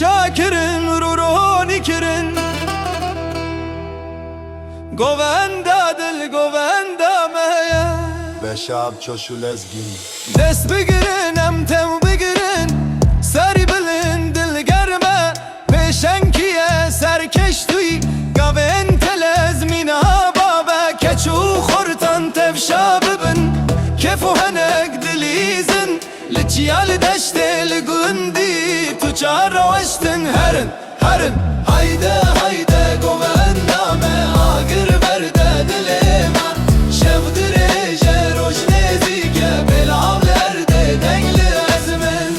شاكرن روروني كرن Govenda dil govenda meye Beşab çoşu lezgin Dest bigirin em tev bigirin Seri bilin dil germe Peşenkiye serkeş duy Gaven telez mina babe Keçu khortan tev şabibin Kefu henek dilizin Liçyal deştel gündi Tu çarroştin herin herin Hayde hayde govenda me Agir verde dilime Şevdire jeroj nezike Belavlerde dengli ezmin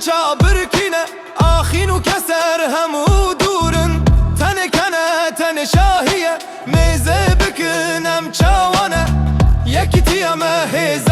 Çabırkine Ahinu keser hemu durun Tane kane tane şahiye Meze bükün em çavane Yekitiyeme hez